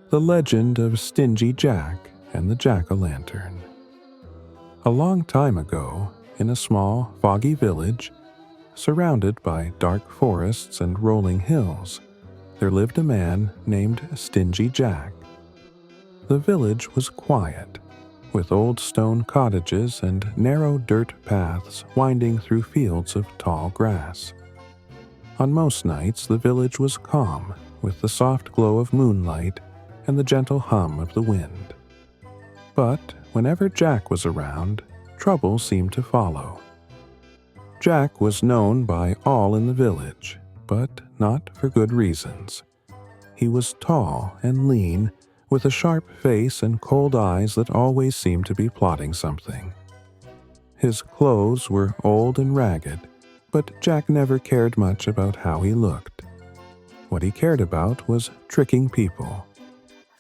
The Legend of Stingy Jack and the Jack-o'-lantern. A long time ago, in a small, foggy village, surrounded by dark forests and rolling hills, there lived a man named Stingy Jack. The village was quiet, with old stone cottages and narrow dirt paths winding through fields of tall grass. On most nights, the village was calm, with the soft glow of moonlight and the gentle hum of the wind. But whenever Jack was around, trouble seemed to follow. Jack was known by all in the village, but not for good reasons. He was tall and lean, with a sharp face and cold eyes that always seemed to be plotting something. His clothes were old and ragged, but Jack never cared much about how he looked. What he cared about was tricking people.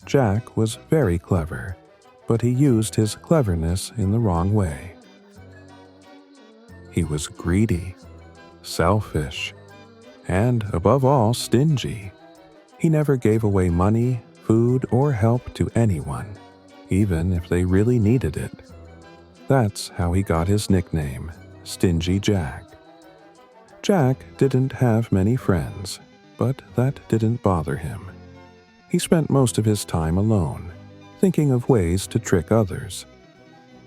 Jack was very clever, but he used his cleverness in the wrong way. He was greedy, selfish, and, above all, stingy. He never gave away money, food, or help to anyone, even if they really needed it. That's how he got his nickname, Stingy Jack. Jack didn't have many friends, but that didn't bother him. He spent most of his time alone, thinking of ways to trick others.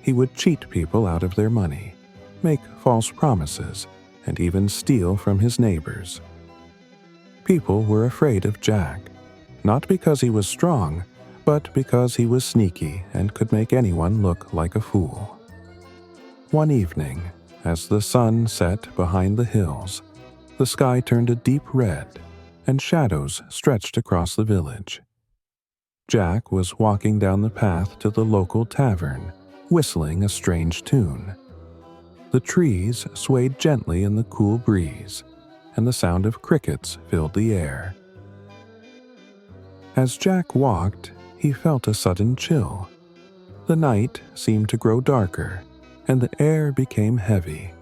He would cheat people out of their money, make false promises, and even steal from his neighbors. People were afraid of Jack, not because he was strong, but because he was sneaky and could make anyone look like a fool. One evening, as the sun set behind the hills, the sky turned a deep red, and shadows stretched across the village. Jack was walking down the path to the local tavern, whistling a strange tune. The trees swayed gently in the cool breeze, and the sound of crickets filled the air. As Jack walked, he felt a sudden chill. The night seemed to grow darker, and the air became heavy.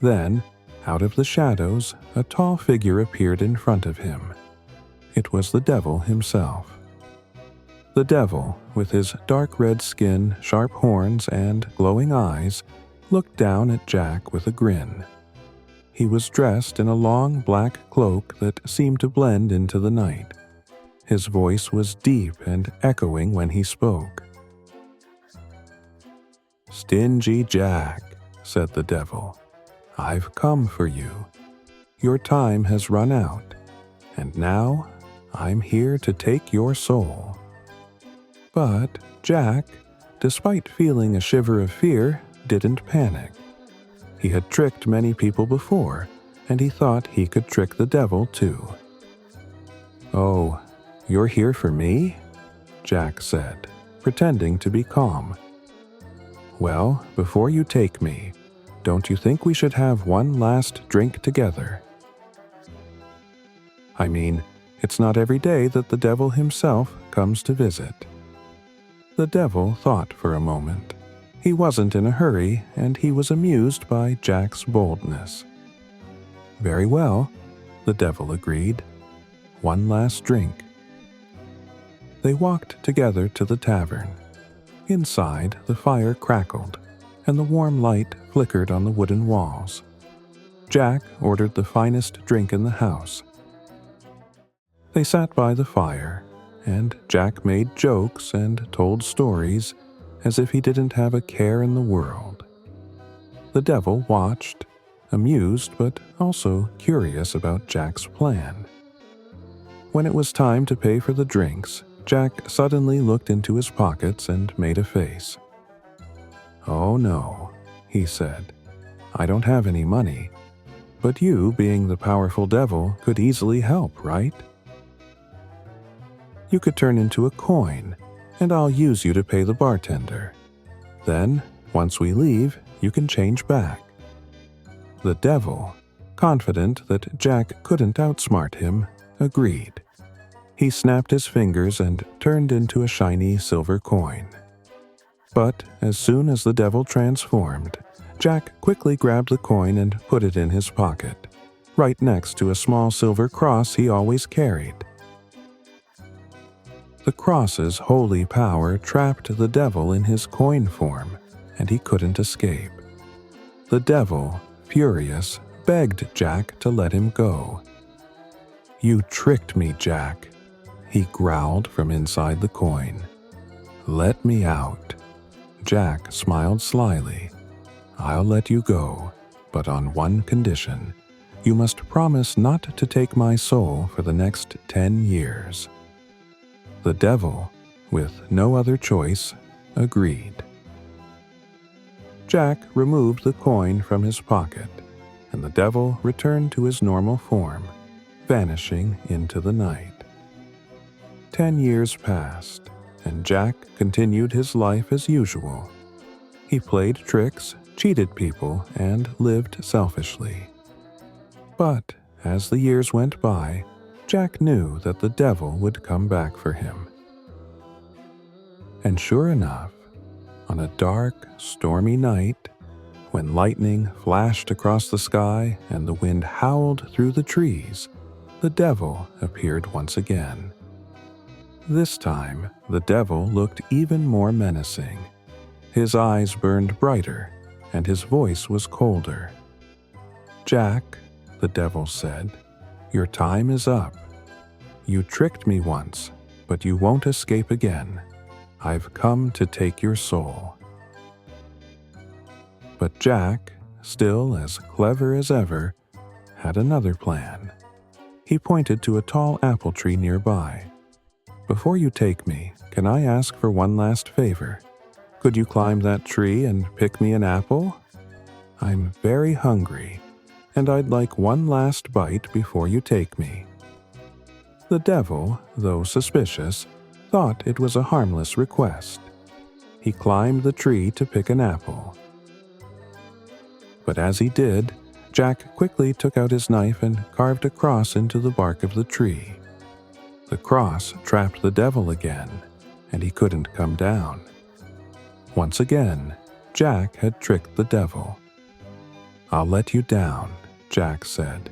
Then, out of the shadows, a tall figure appeared in front of him. It was the devil himself. The devil, with his dark red skin, sharp horns, and glowing eyes, looked down at Jack with a grin. He was dressed in a long black cloak that seemed to blend into the night. His voice was deep and echoing when he spoke. "Stingy Jack," said the devil, "I've come for you. Your time has run out, and now I'm here to take your soul." But Jack, despite feeling a shiver of fear, didn't panic. He had tricked many people before, and he thought he could trick the devil too. "Oh, you're here for me?" Jack said, pretending to be calm. "Well, before you take me, don't you think we should have one last drink together?" I mean, it's not every day that the devil himself comes to visit. The devil thought for a moment. He wasn't in a hurry, and he was amused by Jack's boldness. "Very well," the devil agreed. "One last drink." They walked together to the tavern. Inside, the fire crackled, and the warm light flickered on the wooden walls. Jack ordered the finest drink in the house. They sat by the fire, and Jack made jokes and told stories as if he didn't have a care in the world. The devil watched, amused but also curious about Jack's plan. When it was time to pay for the drinks, Jack suddenly looked into his pockets and made a face. "Oh no," he said, "I don't have any money, but you, being the powerful devil, could easily help, right? You could turn into a coin, and I'll use you to pay the bartender. Then, once we leave, you can change back." The devil, confident that Jack couldn't outsmart him, agreed. He snapped his fingers and turned into a shiny silver coin. But as soon as the devil transformed, Jack quickly grabbed the coin and put it in his pocket, right next to a small silver cross he always carried. The The cross's holy power trapped the devil in his coin form, and he couldn't escape. The devil, furious, begged Jack to let him go. "You tricked me, Jack," he growled from inside the coin. "Let me out." Jack smiled slyly. "I'll let you go, but on one condition. You must promise not to take my soul for the next 10 years. The devil, with no other choice, agreed. Jack removed the coin from his pocket, and the devil returned to his normal form, vanishing into the night. 10 years passed, and Jack continued his life as usual. He played tricks, cheated people, and lived selfishly. But as the years went by, Jack knew that the devil would come back for him. And sure enough, on a dark, stormy night, when lightning flashed across the sky and the wind howled through the trees, the devil appeared once again. This time, the devil looked even more menacing. His eyes burned brighter, and his voice was colder. "Jack," the devil said, "your time is up. You tricked me once, but you won't escape again. I've come to take your soul." But Jack, still as clever as ever, had another plan. He pointed to a tall apple tree nearby. "Before you take me, can I ask for one last favor? Could you climb that tree and pick me an apple? I'm very hungry, and I'd like one last bite before you take me." The devil, though suspicious, thought it was a harmless request. He climbed the tree to pick an apple. But as he did, Jack quickly took out his knife and carved a cross into the bark of the tree. The cross trapped the devil again, and he couldn't come down. Once again, Jack had tricked the devil. "I'll let you down," Jack said,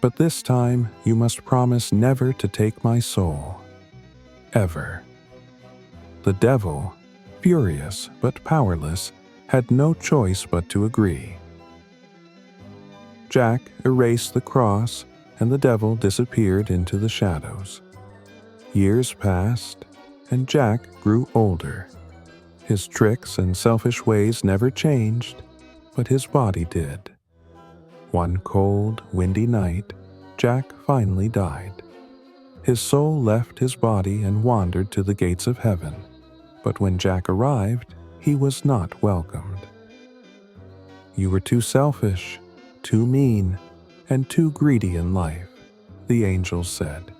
"but this time you must promise never to take my soul. Ever." The devil, furious but powerless, had no choice but to agree. Jack erased the cross, and the devil disappeared into the shadows. Years passed, and Jack grew older. His tricks and selfish ways never changed, but his body did. One cold, windy night, Jack finally died. His soul left his body and wandered to the gates of heaven, but when Jack arrived, he was not welcomed. "You were too selfish, too mean, and too greedy in life," the angels said.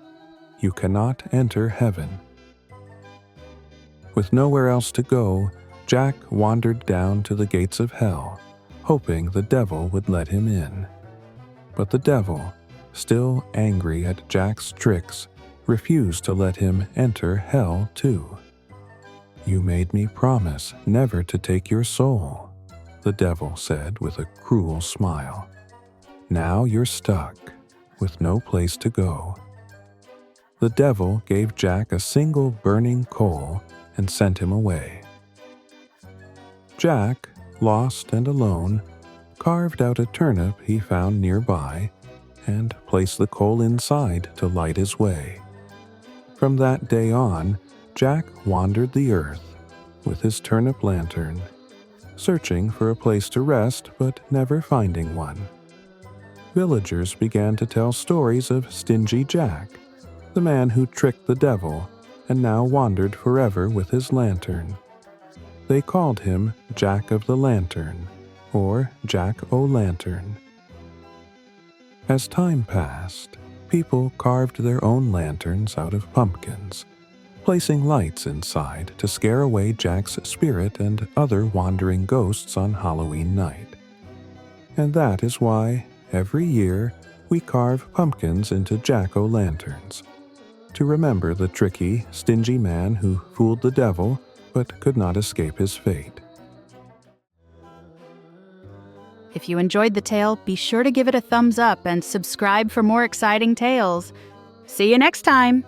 "You cannot enter heaven." With nowhere else to go, Jack wandered down to the gates of hell, hoping the devil would let him in. But the devil, still angry at Jack's tricks, refused to let him enter hell too. "You made me promise never to take your soul," the devil said with a cruel smile. "Now you're stuck, with no place to go." The devil gave Jack a single burning coal and sent him away. Jack, lost and alone, carved out a turnip he found nearby and placed the coal inside to light his way. From that day on, Jack wandered the earth with his turnip lantern, searching for a place to rest but never finding one. Villagers began to tell stories of Stingy Jack, the man who tricked the devil and now wandered forever with his lantern. They called him Jack of the Lantern, or Jack-o'-lantern. As time passed, people carved their own lanterns out of pumpkins, placing lights inside to scare away Jack's spirit and other wandering ghosts on Halloween night. And that is why, every year, we carve pumpkins into jack-o'-lanterns, to remember the tricky, stingy man who fooled the devil but could not escape his fate. If you enjoyed the tale, be sure to give it a thumbs up and subscribe for more exciting tales. See you next time!